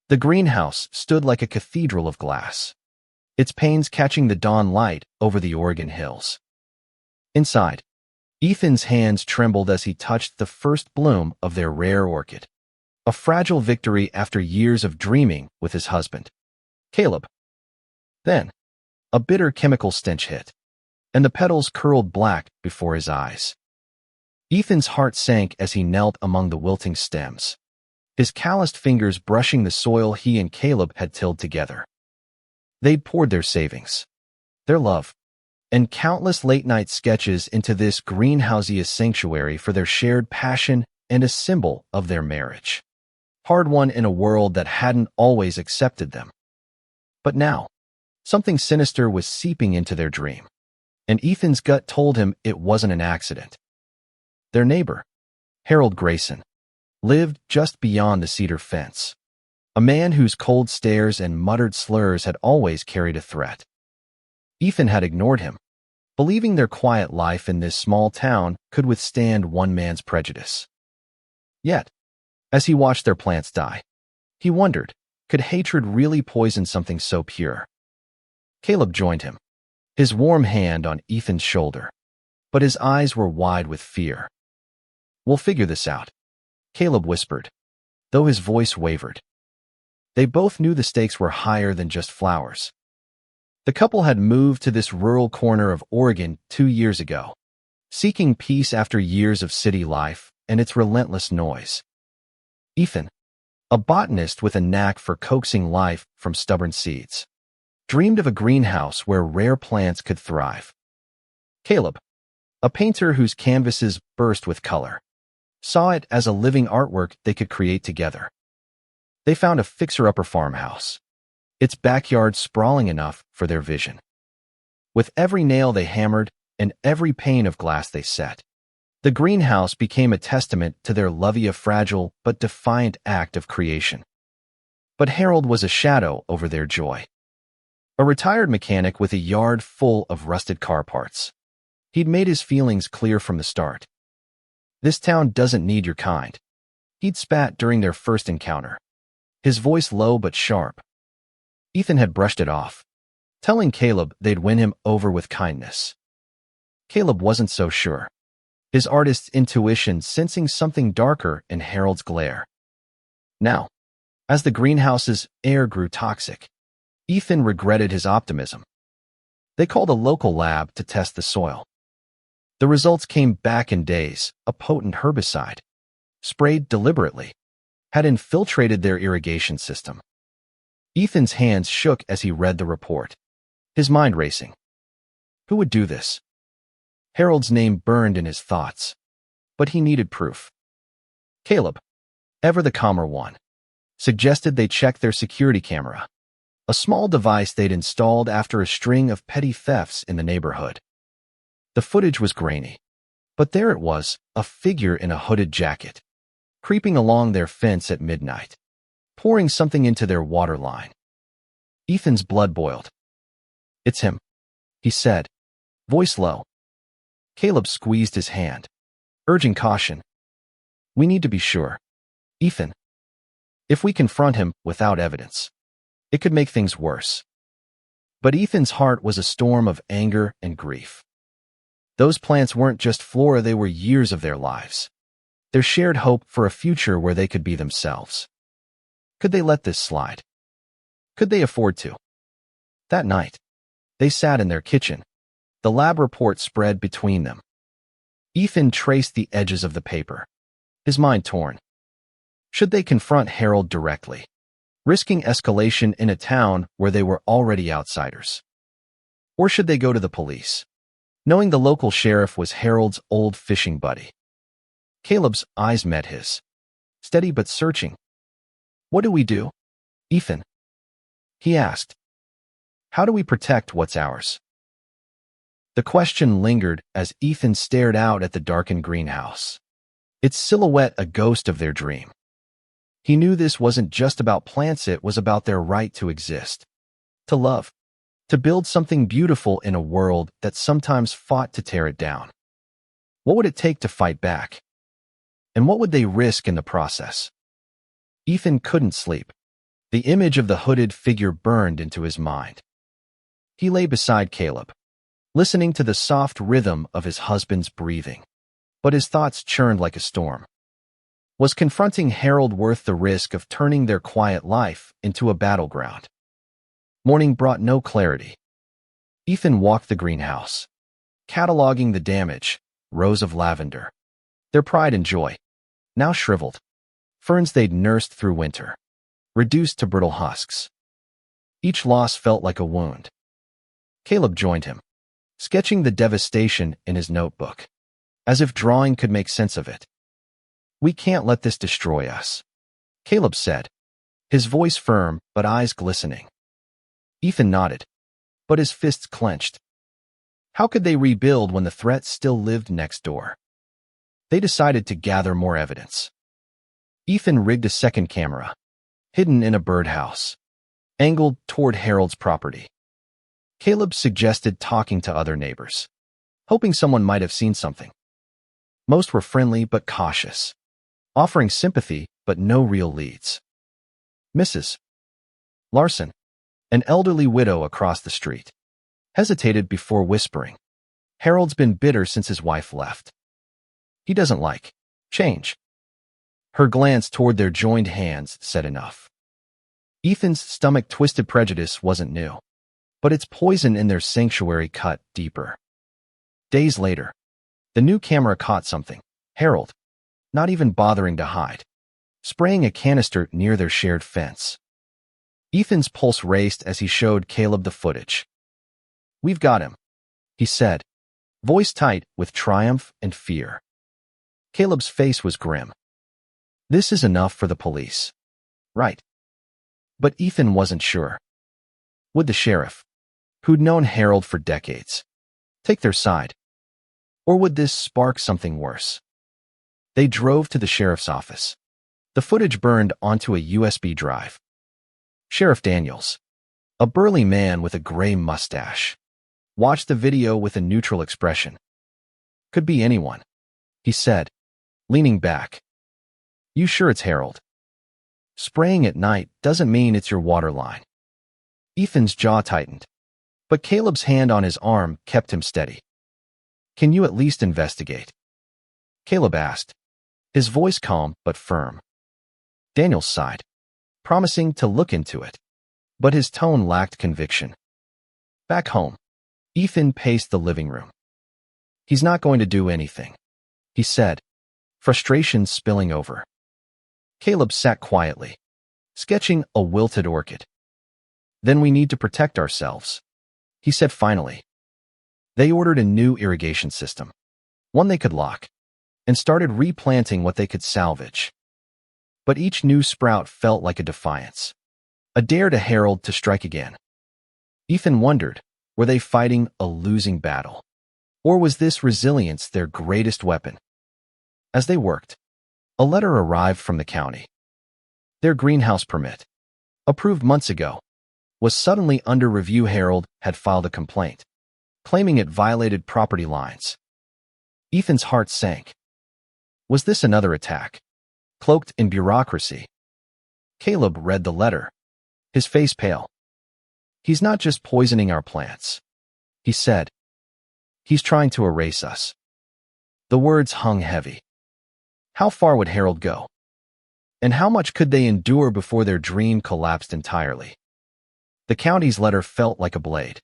The greenhouse stood like a cathedral of glass, its panes catching the dawn light over the Oregon hills. Inside, Ethan's hands trembled as he touched the first bloom of their rare orchid, a fragile victory after years of dreaming with his husband, Caleb. Then, a bitter chemical stench hit, and the petals curled black before his eyes. Ethan's heart sank as he knelt among the wilting stems, his calloused fingers brushing the soil he and Caleb had tilled together. They'd poured their savings, their love, and countless late-night sketches into this greenhouse sanctuary for their shared passion and a symbol of their marriage, hard-won in a world that hadn't always accepted them. But now, something sinister was seeping into their dream, and Ethan's gut told him it wasn't an accident. Their neighbor, Harold Grayson, lived just beyond the cedar fence, a man whose cold stares and muttered slurs had always carried a threat. Ethan had ignored him, believing their quiet life in this small town could withstand one man's prejudice. Yet, as he watched their plants die, he wondered, could hatred really poison something so pure? Caleb joined him, his warm hand on Ethan's shoulder, but his eyes were wide with fear. "We'll figure this out," Caleb whispered, though his voice wavered. They both knew the stakes were higher than just flowers. The couple had moved to this rural corner of Oregon 2 years ago, seeking peace after years of city life and its relentless noise. Ethan, a botanist with a knack for coaxing life from stubborn seeds, dreamed of a greenhouse where rare plants could thrive. Caleb, a painter whose canvases burst with color, saw it as a living artwork they could create together. They found a fixer-upper farmhouse, its backyard sprawling enough for their vision. With every nail they hammered and every pane of glass they set, the greenhouse became a testament to their lovey, a fragile but defiant act of creation. But Harold was a shadow over their joy. A retired mechanic with a yard full of rusted car parts, he'd made his feelings clear from the start. "This town doesn't need your kind," he'd spat during their first encounter, his voice low but sharp. Ethan had brushed it off, telling Caleb they'd win him over with kindness. Caleb wasn't so sure, his artist's intuition sensing something darker in Harold's glare. Now, as the greenhouse's air grew toxic, Ethan regretted his optimism. They called a local lab to test the soil. The results came back in days. A potent herbicide, sprayed deliberately, had infiltrated their irrigation system. Ethan's hands shook as he read the report, his mind racing. Who would do this? Harold's name burned in his thoughts, but he needed proof. Caleb, ever the calmer one, suggested they check their security camera, a small device they'd installed after a string of petty thefts in the neighborhood. The footage was grainy, but there it was, a figure in a hooded jacket, creeping along their fence at midnight, pouring something into their water line. Ethan's blood boiled. "It's him," he said, voice low. Caleb squeezed his hand, urging caution. "We need to be sure, Ethan. If we confront him without evidence, it could make things worse." But Ethan's heart was a storm of anger and grief. Those plants weren't just flora, they were years of their lives, their shared hope for a future where they could be themselves. Could they let this slide? Could they afford to? That night, they sat in their kitchen, the lab report spread between them. Ethan traced the edges of the paper, his mind torn. Should they confront Harold directly, risking escalation in a town where they were already outsiders? Or should they go to the police, knowing the local sheriff was Harold's old fishing buddy? Caleb's eyes met his, steady but searching. "What do we do, Ethan?" he asked. "How do we protect what's ours?" The question lingered as Ethan stared out at the darkened greenhouse, its silhouette a ghost of their dream. He knew this wasn't just about plants, it was about their right to exist, to love, to build something beautiful in a world that sometimes fought to tear it down. What would it take to fight back? And what would they risk in the process? Ethan couldn't sleep, The image of the hooded figure burned into his mind. He lay beside Caleb, listening to the soft rhythm of his husband's breathing. But his thoughts churned like a storm. Was confronting Harold worth the risk of turning their quiet life into a battleground? Morning brought no clarity. Ethan walked the greenhouse, cataloging the damage, rows of lavender. Their pride and joy, now shriveled. Ferns they'd nursed through winter, reduced to brittle husks. Each loss felt like a wound. Caleb joined him, sketching the devastation in his notebook, as if drawing could make sense of it. "We can't let this destroy us," Caleb said, his voice firm but eyes glistening. Ethan nodded, but his fists clenched. How could they rebuild when the threat still lived next door? They decided to gather more evidence. Ethan rigged a second camera, hidden in a birdhouse, angled toward Harold's property. Caleb suggested talking to other neighbors, hoping someone might have seen something. Most were friendly but cautious, offering sympathy but no real leads. Mrs. Larson, an elderly widow across the street, hesitated before whispering. Harold's been bitter since his wife left. He doesn't like change. Her glance toward their joined hands said enough. Ethan's stomach twisted. Prejudice wasn't new, but its poison in their sanctuary cut deeper. Days later, the new camera caught something. Harold, not even bothering to hide, spraying a canister near their shared fence. Ethan's pulse raced as he showed Caleb the footage. "We've got him," he said, voice tight with triumph and fear. Caleb's face was grim. "This is enough for the police, right?" But Ethan wasn't sure. Would the sheriff, who'd known Harold for decades, take their side? Or would this spark something worse? They drove to the sheriff's office. The footage burned onto a USB drive. Sheriff Daniels, a burly man with a gray mustache, watched the video with a neutral expression. "Could be anyone," he said, leaning back. "You sure it's Harold? Spraying at night doesn't mean it's your water line." Ethan's jaw tightened, but Caleb's hand on his arm kept him steady. "Can you at least investigate?" Caleb asked, his voice calm but firm. Daniels sighed, promising to look into it, but his tone lacked conviction. Back home, Ethan paced the living room. "He's not going to do anything," he said, frustration spilling over. Caleb sat quietly, sketching a wilted orchid. "Then we need to protect ourselves," he said finally. They ordered a new irrigation system, one they could lock, and started replanting what they could salvage. But each new sprout felt like a defiance, a dare to Harold to strike again. Ethan wondered, were they fighting a losing battle? Or was this resilience their greatest weapon? As they worked, a letter arrived from the county. Their greenhouse permit, approved months ago, was suddenly under review. Harold had filed a complaint, claiming it violated property lines. Ethan's heart sank. Was this another attack, cloaked in bureaucracy? Caleb read the letter, his face pale. "He's not just poisoning our plants," he said. "He's trying to erase us." The words hung heavy. How far would Harold go? And how much could they endure before their dream collapsed entirely? The county's letter felt like a blade,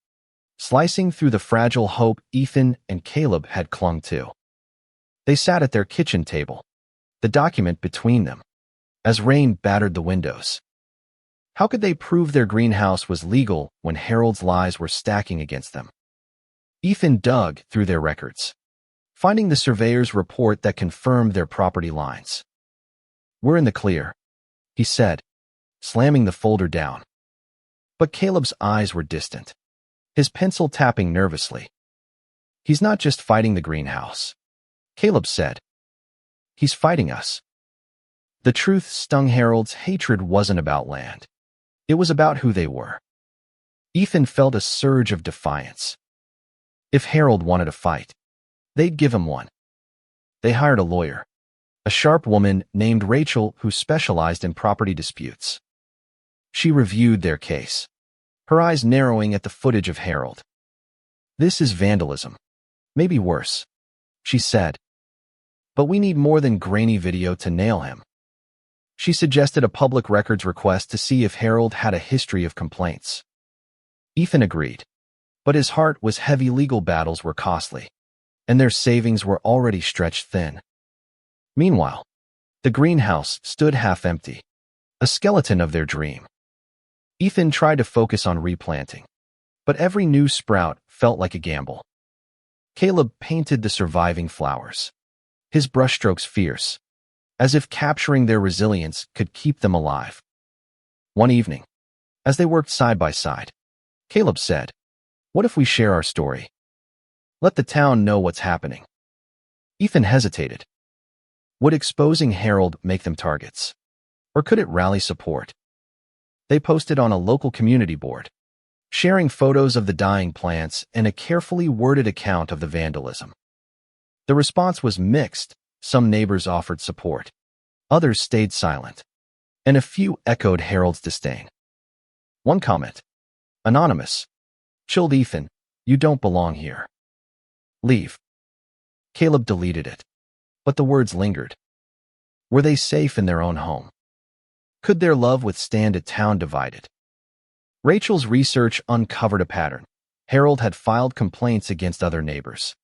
slicing through the fragile hope Ethan and Caleb had clung to. They sat at their kitchen table, the document between them, as rain battered the windows. How could they prove their greenhouse was legal when Harold's lies were stacking against them? Ethan dug through their records, finding the surveyor's report that confirmed their property lines. "We're in the clear," he said, slamming the folder down. But Caleb's eyes were distant, his pencil tapping nervously. "He's not just fighting the greenhouse," Caleb said. "He's fighting us." The truth stung. Harold's hatred wasn't about land. It was about who they were. Ethan felt a surge of defiance. If Harold wanted a fight, they'd give him one. They hired a lawyer, a sharp woman named Rachel who specialized in property disputes. She reviewed their case, her eyes narrowing at the footage of Harold. "This is vandalism. Maybe worse," she said. "But we need more than grainy video to nail him." She suggested a public records request to see if Harold had a history of complaints. Ethan agreed, but his heart was heavy. Legal battles were costly, and their savings were already stretched thin. Meanwhile, the greenhouse stood half empty, a skeleton of their dream. Ethan tried to focus on replanting, but every new sprout felt like a gamble. Caleb painted the surviving flowers, his brushstrokes fierce, as if capturing their resilience could keep them alive. One evening, as they worked side by side, Caleb said, "What if we share our story? Let the town know what's happening." Ethan hesitated. Would exposing Harold make them targets? Or could it rally support? They posted on a local community board, sharing photos of the dying plants and a carefully worded account of the vandalism. The response was mixed. Some neighbors offered support, others stayed silent, and a few echoed Harold's disdain. One comment, anonymous, chilled Ethan, "You don't belong here. Leave." Caleb deleted it, but the words lingered. Were they safe in their own home? Could their love withstand a town divided? Rachel's research uncovered a pattern. Harold had filed complaints against other neighbors,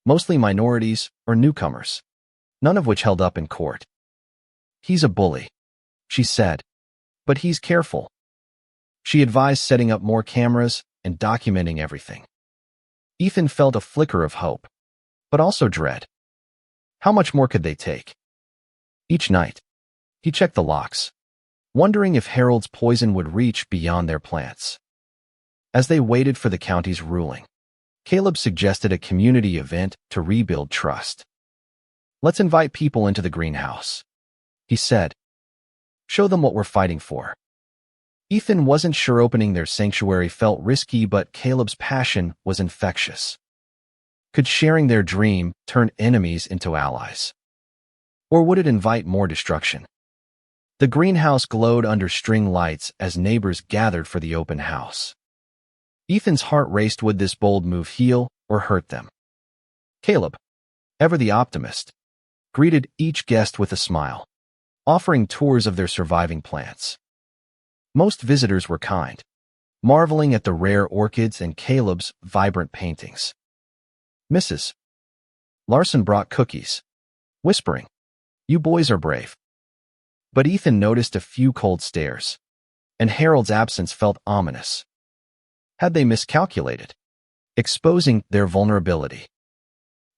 mostly minorities or newcomers, none of which held up in court. "He's a bully," she said, "but he's careful." She advised setting up more cameras and documenting everything. Ethan felt a flicker of hope, but also dread. How much more could they take? Each night, he checked the locks, wondering if Harold's poison would reach beyond their plants. As they waited for the county's ruling, Caleb suggested a community event to rebuild trust. "Let's invite people into the greenhouse," he said. "Show them what we're fighting for." Ethan wasn't sure opening their sanctuary felt risky, but Caleb's passion was infectious. Could sharing their dream turn enemies into allies? Or would it invite more destruction? The greenhouse glowed under string lights as neighbors gathered for the open house. Ethan's heart raced. Would this bold move heal or hurt them? Caleb, ever the optimist, greeted each guest with a smile, offering tours of their surviving plants. Most visitors were kind, marveling at the rare orchids and Caleb's vibrant paintings. Mrs. Larson brought cookies, whispering, "You boys are brave." But Ethan noticed a few cold stares, and Harold's absence felt ominous. Had they miscalculated, exposing their vulnerability?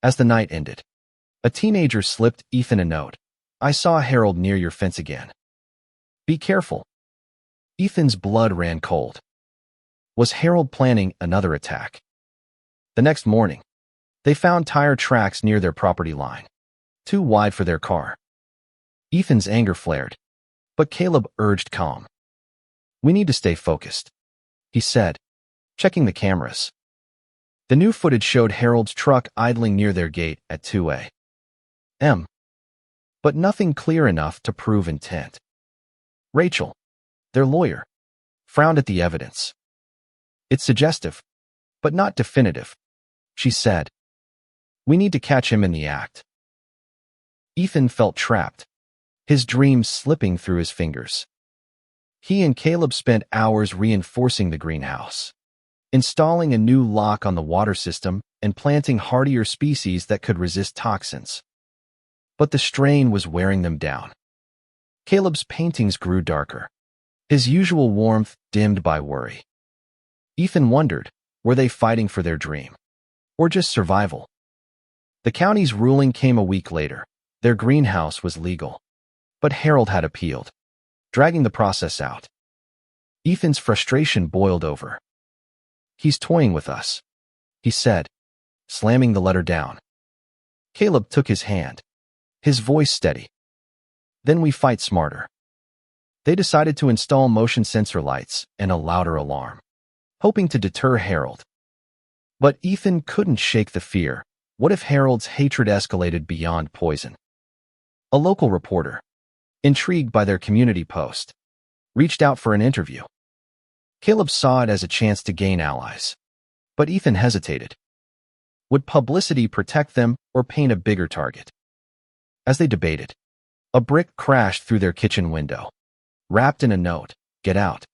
As the night ended, a teenager slipped Ethan a note. "I saw Harold near your fence again. Be careful." Ethan's blood ran cold. Was Harold planning another attack? The next morning, they found tire tracks near their property line, too wide for their car. Ethan's anger flared, but Caleb urged calm. "We need to stay focused," he said, checking the cameras. The new footage showed Harold's truck idling near their gate at 2 a.m., but nothing clear enough to prove intent. Rachel, their lawyer, frowned at the evidence. "It's suggestive, but not definitive," she said. "We need to catch him in the act." Ethan felt trapped, his dreams slipping through his fingers. He and Caleb spent hours reinforcing the greenhouse, installing a new lock on the water system and planting hardier species that could resist toxins. But the strain was wearing them down. Caleb's paintings grew darker, his usual warmth dimmed by worry. Ethan wondered, were they fighting for their dream, or just survival? The county's ruling came a week later. Their greenhouse was legal, but Harold had appealed, dragging the process out. Ethan's frustration boiled over. "He's toying with us," he said, slamming the letter down. Caleb took his hand, his voice steady. "Then we fight smarter." They decided to install motion sensor lights and a louder alarm, hoping to deter Harold. But Ethan couldn't shake the fear. What if Harold's hatred escalated beyond poison? A local reporter, intrigued by their community post, reached out for an interview. Caleb saw it as a chance to gain allies. But Ethan hesitated. Would publicity protect them or paint a bigger target? As they debated, a brick crashed through their kitchen window. Wrapped in a note, "Get out."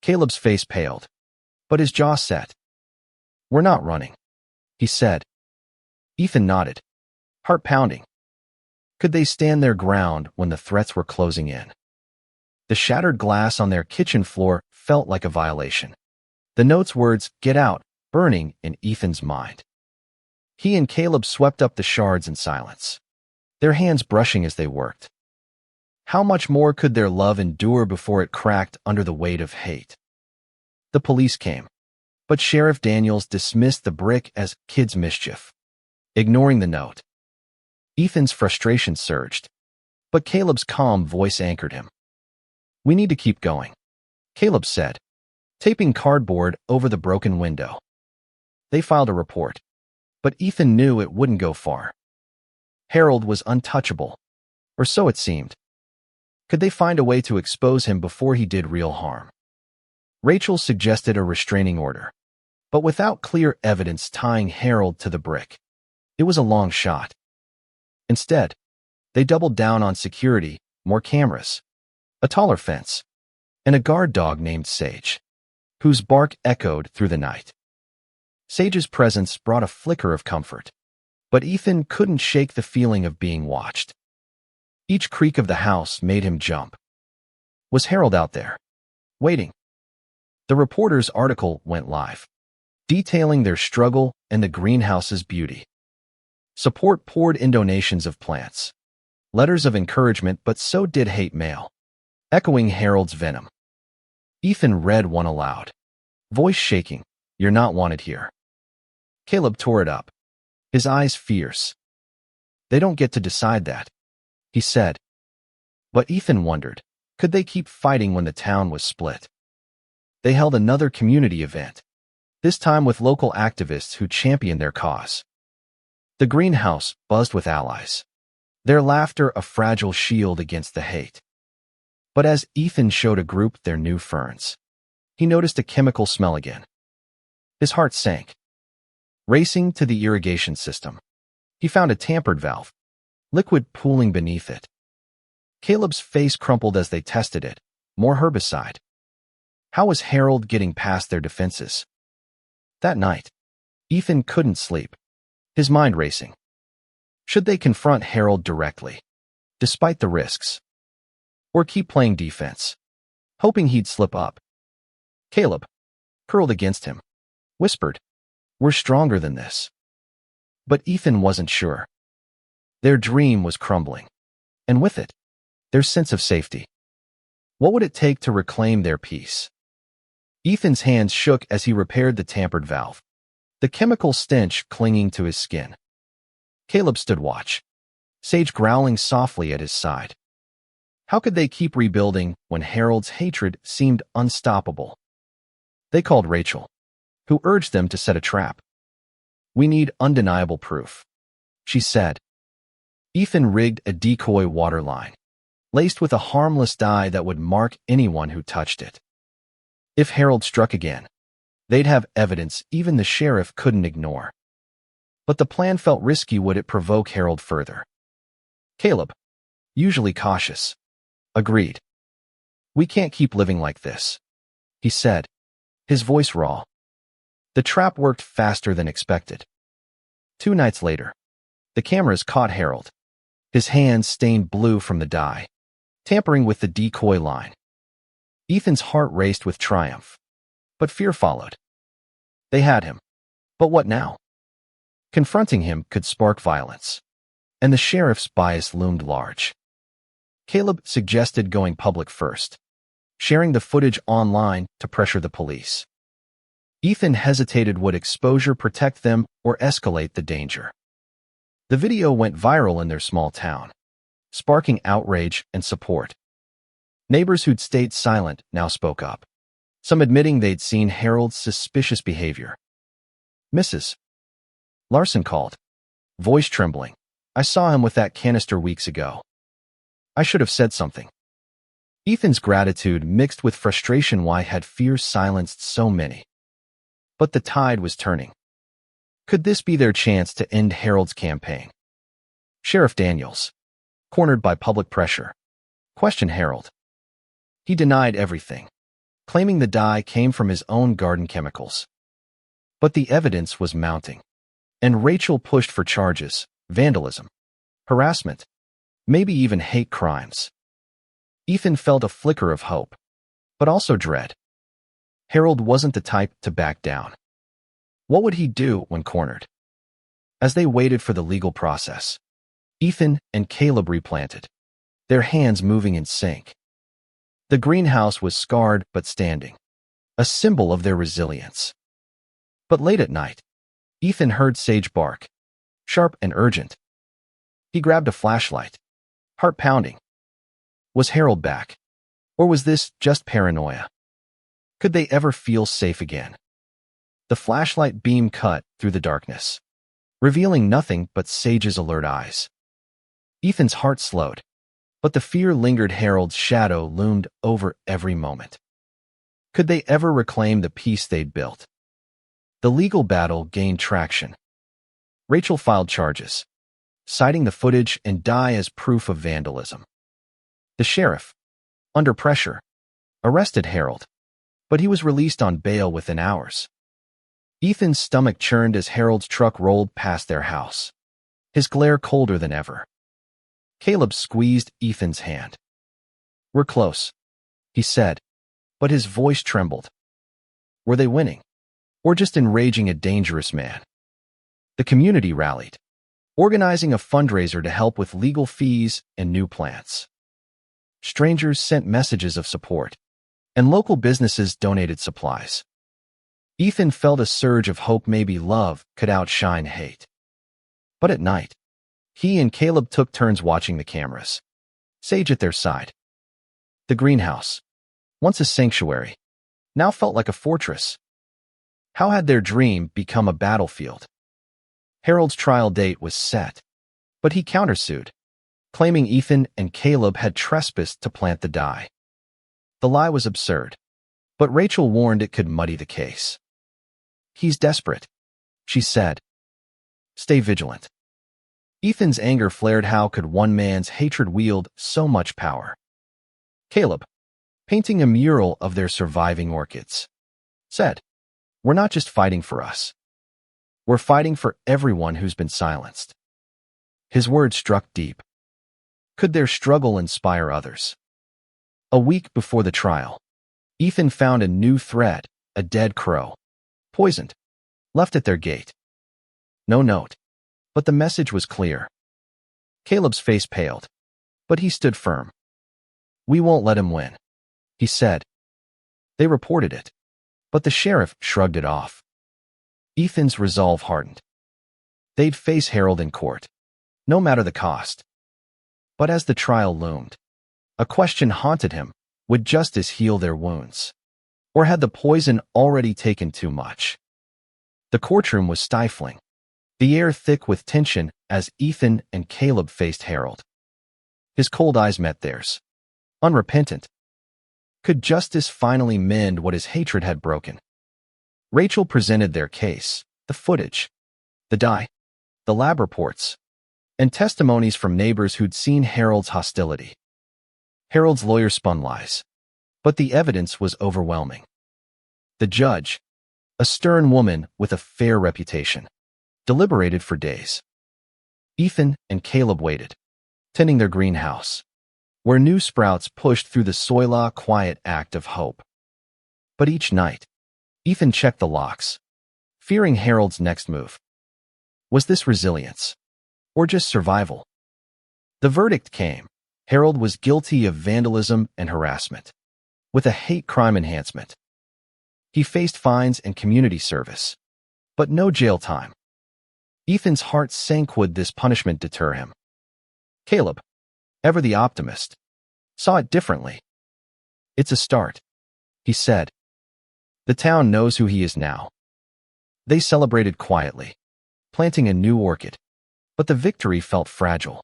Caleb's face paled, but his jaw set. "We're not running," he said. Ethan nodded, heart pounding. Could they stand their ground when the threats were closing in? The shattered glass on their kitchen floor felt like a violation. The note's words, "Get out," burning in Ethan's mind. He and Caleb swept up the shards in silence, their hands brushing as they worked. How much more could their love endure before it cracked under the weight of hate? The police came, but Sheriff Daniels dismissed the brick as kids' mischief, ignoring the note. Ethan's frustration surged, but Caleb's calm voice anchored him. "We need to keep going," Caleb said, taping cardboard over the broken window. They filed a report, but Ethan knew it wouldn't go far. Harold was untouchable, or so it seemed. Could they find a way to expose him before he did real harm? Rachel suggested a restraining order, but without clear evidence tying Harold to the brick, it was a long shot. Instead, they doubled down on security, more cameras, a taller fence, and a guard dog named Sage, whose bark echoed through the night. Sage's presence brought a flicker of comfort, but Ethan couldn't shake the feeling of being watched. Each creak of the house made him jump. Was Harold out there, waiting? The reporter's article went live, detailing their struggle and the greenhouse's beauty. Support poured in donations of plants, letters of encouragement, but so did hate mail, echoing Harold's venom. Ethan read one aloud, voice shaking, "You're not wanted here." Caleb tore it up, his eyes fierce. "They don't get to decide that," he said. But Ethan wondered, could they keep fighting when the town was split? They held another community event, this time with local activists who championed their cause. The greenhouse buzzed with allies, their laughter a fragile shield against the hate. But as Ethan showed a group their new ferns, he noticed a chemical smell again. His heart sank. Racing to the irrigation system, he found a tampered valve, liquid pooling beneath it. Caleb's face crumpled as they tested it. More herbicide. How was Harold getting past their defenses? That night, Ethan couldn't sleep, his mind racing. Should they confront Harold directly, despite the risks? Or keep playing defense, hoping he'd slip up? Caleb, curled against him, whispered, "We're stronger than this." But Ethan wasn't sure. Their dream was crumbling, and with it, their sense of safety. What would it take to reclaim their peace? Ethan's hands shook as he repaired the tampered valve, the chemical stench clinging to his skin. Caleb stood watch, Sage growling softly at his side. How could they keep rebuilding when Harold's hatred seemed unstoppable? They called Rachel, who urged them to set a trap. "We need undeniable proof," she said. Ethan rigged a decoy water line, laced with a harmless dye that would mark anyone who touched it. If Harold struck again, they'd have evidence even the sheriff couldn't ignore. But the plan felt risky. Would it provoke Harold further? Caleb, usually cautious, agreed. "We can't keep living like this," he said, his voice raw. The trap worked faster than expected. 2 nights later, the cameras caught Harold, his hands stained blue from the dye, tampering with the decoy line. Ethan's heart raced with triumph, but fear followed. They had him. But what now? Confronting him could spark violence, and the sheriff's bias loomed large. Caleb suggested going public first, sharing the footage online to pressure the police. Ethan hesitated. Would exposure protect them or escalate the danger? The video went viral in their small town, sparking outrage and support. Neighbors who'd stayed silent now spoke up, some admitting they'd seen Harold's suspicious behavior. "Mrs. Larson called, voice trembling. I saw him with that canister weeks ago. I should have said something." Ethan's gratitude mixed with frustration why had fear silenced so many. But the tide was turning. Could this be their chance to end Harold's campaign? Sheriff Daniels, cornered by public pressure, questioned Harold. He denied everything, claiming the dye came from his own garden chemicals. But the evidence was mounting, and Rachel pushed for charges: vandalism, harassment, maybe even hate crimes. Ethan felt a flicker of hope, but also dread. Harold wasn't the type to back down. What would he do when cornered? As they waited for the legal process, Ethan and Caleb replanted, their hands moving in sync. The greenhouse was scarred but standing, a symbol of their resilience. But late at night, Ethan heard Sage bark, sharp and urgent. He grabbed a flashlight, heart pounding. Was Harold back? Or was this just paranoia? Could they ever feel safe again? The flashlight beam cut through the darkness, revealing nothing but Sage's alert eyes. Ethan's heart slowed, but the fear lingered. Harold's shadow loomed over every moment. Could they ever reclaim the peace they'd built? The legal battle gained traction. Rachel filed charges, citing the footage and dye as proof of vandalism. The sheriff, under pressure, arrested Harold, but he was released on bail within hours. Ethan's stomach churned as Harold's truck rolled past their house, his glare colder than ever. Caleb squeezed Ethan's hand. "We're close," he said, but his voice trembled. Were they winning, or just enraging a dangerous man? The community rallied, organizing a fundraiser to help with legal fees and new plants. Strangers sent messages of support, and local businesses donated supplies. Ethan felt a surge of hope. Maybe love could outshine hate. But at night, he and Caleb took turns watching the cameras, Sage at their side. The greenhouse, once a sanctuary, now felt like a fortress. How had their dream become a battlefield? Harold's trial date was set, but he countersued, claiming Ethan and Caleb had trespassed to plant the dye. The lie was absurd, but Rachel warned it could muddy the case. "He's desperate," she said. "Stay vigilant." Ethan's anger flared. How could one man's hatred wield so much power? Caleb, painting a mural of their surviving orchids, said, "We're not just fighting for us. We're fighting for everyone who's been silenced." His words struck deep. Could their struggle inspire others? A week before the trial, Ethan found a new threat: a dead crow, poisoned, left at their gate. No note, but the message was clear. Caleb's face paled, but he stood firm. "We won't let him win," he said. They reported it, but the sheriff shrugged it off. Ethan's resolve hardened. They'd face Harold in court, no matter the cost. But as the trial loomed, a question haunted him: would justice heal their wounds? Or had the poison already taken too much? The courtroom was stifling, the air thick with tension as Ethan and Caleb faced Harold. His cold eyes met theirs, unrepentant. Could justice finally mend what his hatred had broken? Rachel presented their case: the footage, the dye, the lab reports, and testimonies from neighbors who'd seen Harold's hostility. Harold's lawyer spun lies, but the evidence was overwhelming. The judge, a stern woman with a fair reputation, deliberated for days. Ethan and Caleb waited, tending their greenhouse, where new sprouts pushed through the soil, a quiet act of hope. But each night, Ethan checked the locks, fearing Harold's next move. Was this resilience, or just survival? The verdict came. Harold was guilty of vandalism and harassment, with a hate crime enhancement. He faced fines and community service, but no jail time. Ethan's heart sank. Would this punishment deter him? Caleb, ever the optimist, saw it differently. "It's a start," he said. "The town knows who he is now." They celebrated quietly, planting a new orchid, but the victory felt fragile.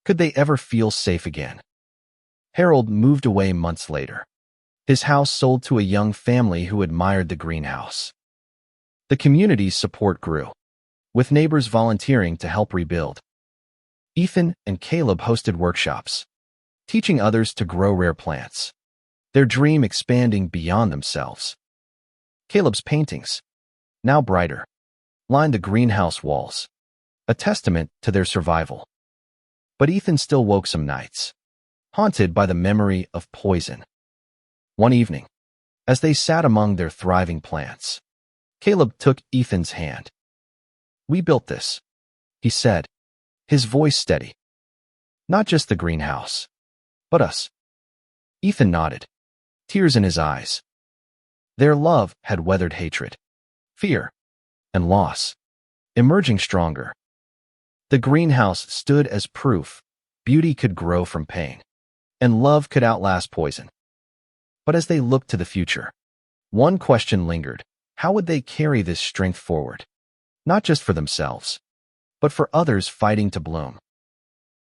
Could they ever feel safe again? Harold moved away months later. His house sold to a young family who admired the greenhouse. The community's support grew, with neighbors volunteering to help rebuild. Ethan and Caleb hosted workshops, teaching others to grow rare plants, their dream expanding beyond themselves. Caleb's paintings, now brighter, lined the greenhouse walls, a testament to their survival. But Ethan still woke some nights, haunted by the memory of poison. One evening, as they sat among their thriving plants, Caleb took Ethan's hand. "We built this," he said, his voice steady. "Not just the greenhouse, but us." Ethan nodded, tears in his eyes. Their love had weathered hatred, fear, and loss, emerging stronger. The greenhouse stood as proof beauty could grow from pain, and love could outlast poison. But as they looked to the future, one question lingered. How would they carry this strength forward? Not just for themselves, but for others fighting to bloom.